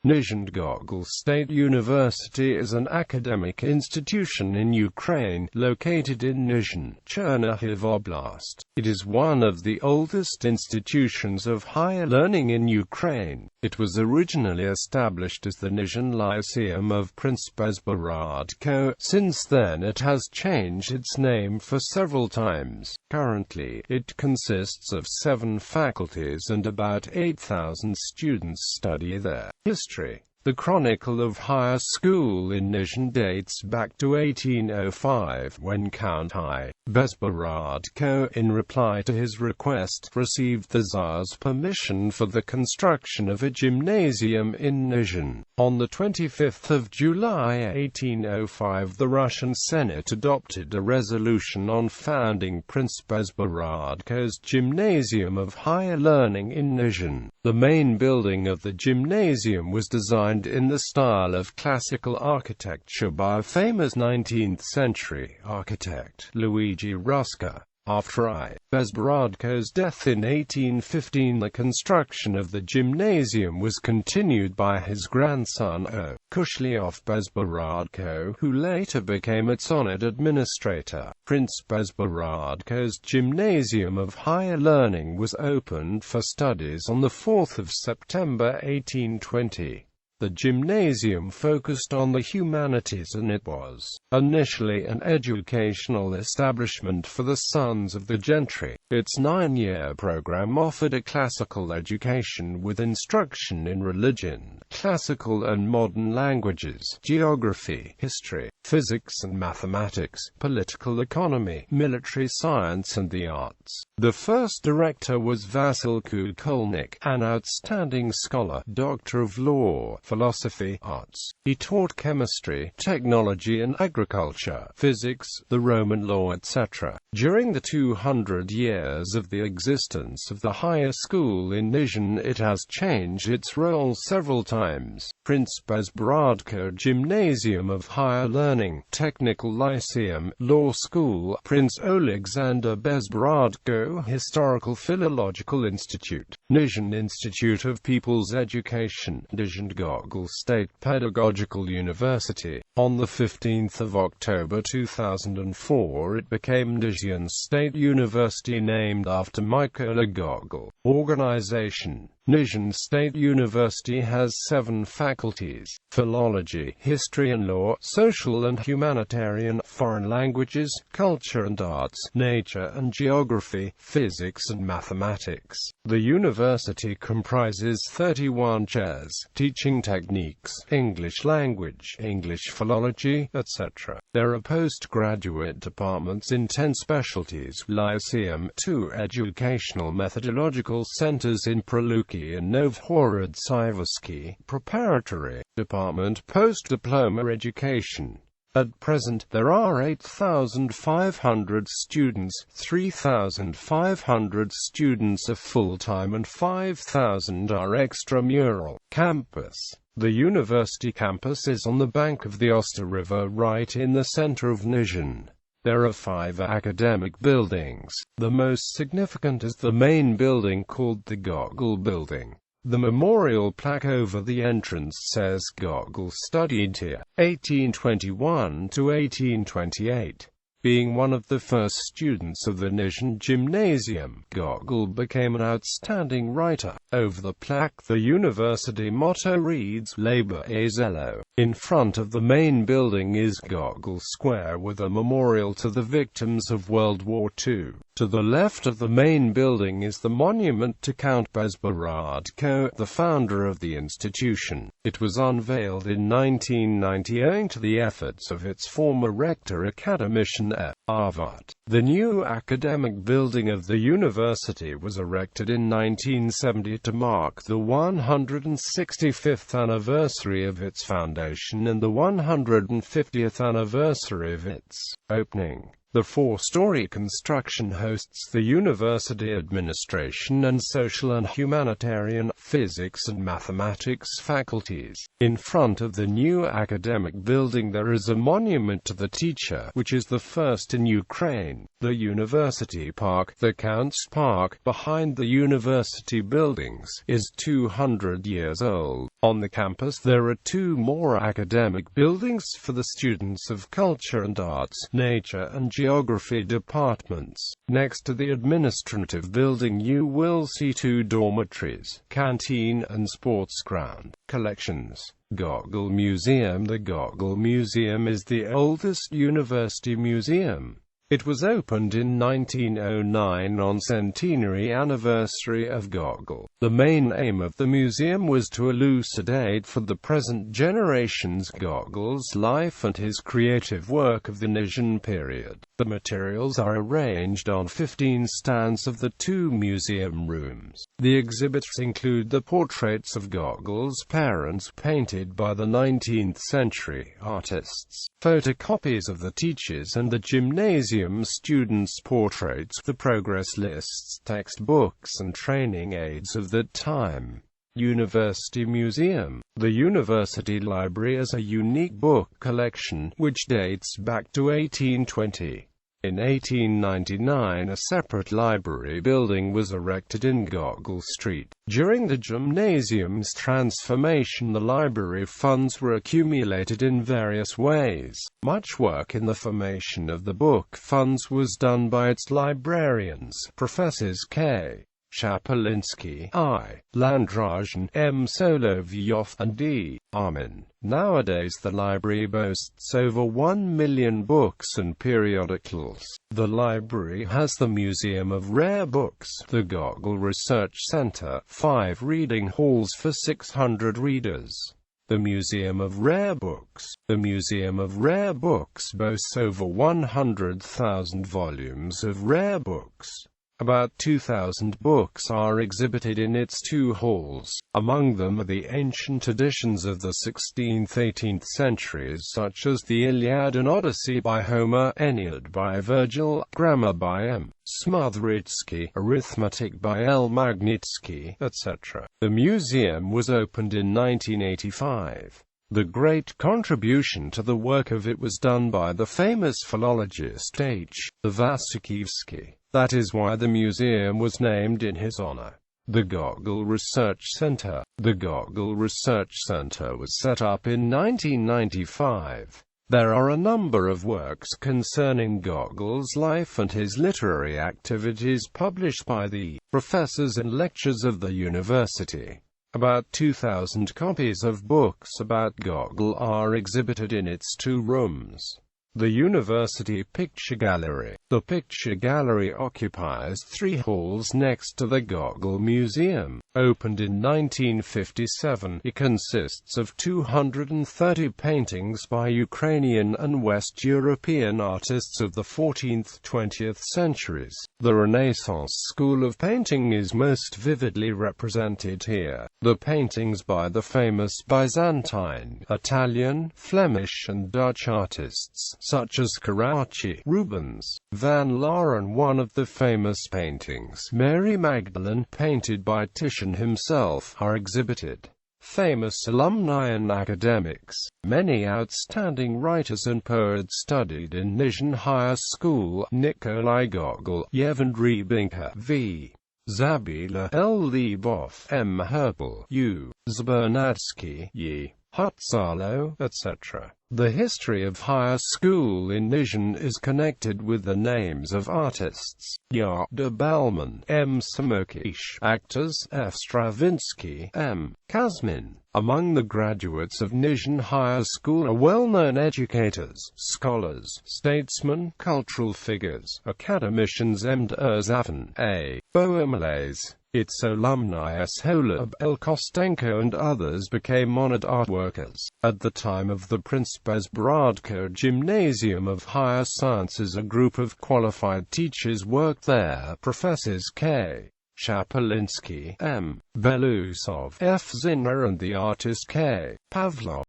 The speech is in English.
Nizhyn Gogol State University is an academic institution in Ukraine, located in Nizhyn, Chernihiv Oblast. It is one of the oldest institutions of higher learning in Ukraine. It was originally established as the Nizhyn Lyceum of Prince Bezborodko. Since then it has changed its name for several times. Currently, it consists of 7 faculties and about 8,000 students study there. History. The chronicle of higher school in Nizhyn dates back to 1805, when Count I. Bezborodko, in reply to his request, received the Tsar's permission for the construction of a gymnasium in Nizhyn. On the 25th of July 1805, the Russian Senate adopted a resolution on founding Prince Bezborodko's Gymnasium of Higher Learning in Nizhyn. The main building of the gymnasium was designed in the style of classical architecture by a famous 19th-century architect, Luigi Rusca. After I. Bezborodko's death in 1815, the construction of the gymnasium was continued by his grandson O. Kushlyof Bezborodko, who later became its honored administrator. Prince Bezborodko's Gymnasium of Higher Learning was opened for studies on the 4th of September 1820. The gymnasium focused on the humanities and it was initially an educational establishment for the sons of the gentry. Its 9-year program offered a classical education with instruction in religion, classical and modern languages, geography, history, physics and mathematics, political economy, military science and the arts. The first director was Vasil Kukulnik, an outstanding scholar, doctor of law, philosophy, arts. He taught chemistry, technology and agriculture, physics, the Roman law, etc. During the 200 years of the existence of the higher school in Nizhyn, it has changed its role several times. Prince Bezborodko Gymnasium of Higher Learning, Technical Lyceum, Law School, Prince Alexander Bezborodko Historical Philological Institute, Nizhyn Institute of People's Education, Nizhyn Gogol State Pedagogical University. On the 15th of October 2004 it became Nizhyn State University, named after Mykola Gogol. Organization. Nizhyn State University has 7 faculties: philology, history and law, social and humanitarian, foreign languages, culture and arts, nature and geography, physics and mathematics. The university comprises 31 chairs, teaching techniques, English language, English philology, etc. There are postgraduate departments in 10 specialties: Lyceum, 2 educational methodological centers in Preluki and Novhorod-Siversky, preparatory department, post-diploma education. At present, there are 8,500 students, 3,500 students are full-time and 5,000 are extramural. Campus. The university campus is on the bank of the Oster River, right in the center of Nizhyn. There are 5 academic buildings. The most significant is the main building called the Gogol Building. The memorial plaque over the entrance says Gogol studied here, 1821 to 1828. Being one of the first students of the Nizhyn Gymnasium, Gogol became an outstanding writer. Over the plaque, the university motto reads, Labor a Zelo. In front of the main building is Gogol Square with a memorial to the victims of World War II. To the left of the main building is the monument to Count Bezborodko, the founder of the institution. It was unveiled in 1990 owing to the efforts of its former rector academician E. Arvat. The new academic building of the university was erected in 1970 to mark the 165th anniversary of its foundation and the 150th anniversary of its opening. The four-story construction hosts the university administration and social and humanitarian, physics and mathematics faculties. In front of the new academic building there is a monument to the teacher, which is the first in Ukraine. The University Park, the Count's Park, behind the university buildings, is 200 years old. On the campus there are two more academic buildings for the students of culture and arts, nature and geography departments. Next to the administrative building you will see two dormitories, canteen and sports ground. Collections. Goggle Museum. The Goggle Museum is the oldest university museum. It was opened in 1909 on centenary anniversary of Gogol. The main aim of the museum was to elucidate for the present generations Gogol's life and his creative work of the Nizhyn period. The materials are arranged on 15 stands of the two museum rooms. The exhibits include the portraits of Gogol's parents painted by the 19th century artists, photocopies of the teachers and the gymnasium students' portraits, the progress lists, textbooks and training aids of the time. University Museum. The University Library is a unique book collection, which dates back to 1820. In 1899 a separate library building was erected in Gogol Street. During the gymnasium's transformation the library funds were accumulated in various ways. Much work in the formation of the book funds was done by its librarians, Professors K. Shapolinsky, I. Landrajan, M. Solovyov, and D. Armin. Nowadays the library boasts over 1 million books and periodicals. The library has the Museum of Rare Books, the Gogol Research Center, 5 reading halls for 600 readers. The Museum of Rare Books. The Museum of Rare Books boasts over 100,000 volumes of rare books. About 2,000 books are exhibited in its 2 halls. Among them are the ancient editions of the 16th–18th centuries such as the Iliad and Odyssey by Homer, Aeneid by Virgil, Grammar by M. Smotritsky, Arithmetic by L. Magnitsky, etc. The museum was opened in 1985. The great contribution to the work of it was done by the famous philologist H. Vasikivsky. That is why the museum was named in his honor. The Gogol Research Center. The Gogol Research Center was set up in 1995. There are a number of works concerning Gogol's life and his literary activities published by the professors and lecturers of the university. About 2,000 copies of books about Gogol are exhibited in its 2 rooms. The University Picture Gallery. The Picture Gallery occupies 3 halls next to the Gogol Museum. Opened in 1957, it consists of 230 paintings by Ukrainian and West European artists of the 14th–20th centuries. The Renaissance school of painting is most vividly represented here. The paintings by the famous Byzantine, Italian, Flemish and Dutch artists, such as Carracci, Rubens, Van Laaren. One of the famous paintings, Mary Magdalene, painted by Titian himself, are exhibited. Famous alumni and academics. Many outstanding writers and poets studied in Nizhyn Higher School. Nikolai Gogol, Yevhen Rybinka, V. Zabila, L. Lebov, M. Herbal, U. Zbernadsky, Y. Hutzalo, etc. The history of higher school in Nizhyn is connected with the names of artists: Ya de Balman, M. Samokish, actors F. Stravinsky, M. Kazmin. Among the graduates of Nizhyn Higher School are well-known educators, scholars, statesmen, cultural figures, academicians M. Erzavin, A. Bohemales. Its alumni S. Holub, L. Kostenko and others became honored art workers. At the time of the Prince Bezborodko Gymnasium of Higher Sciences, a group of qualified teachers worked there. Professors K. Shapolinsky, M. Belousov, F. Zinner and the artist K. Pavlov.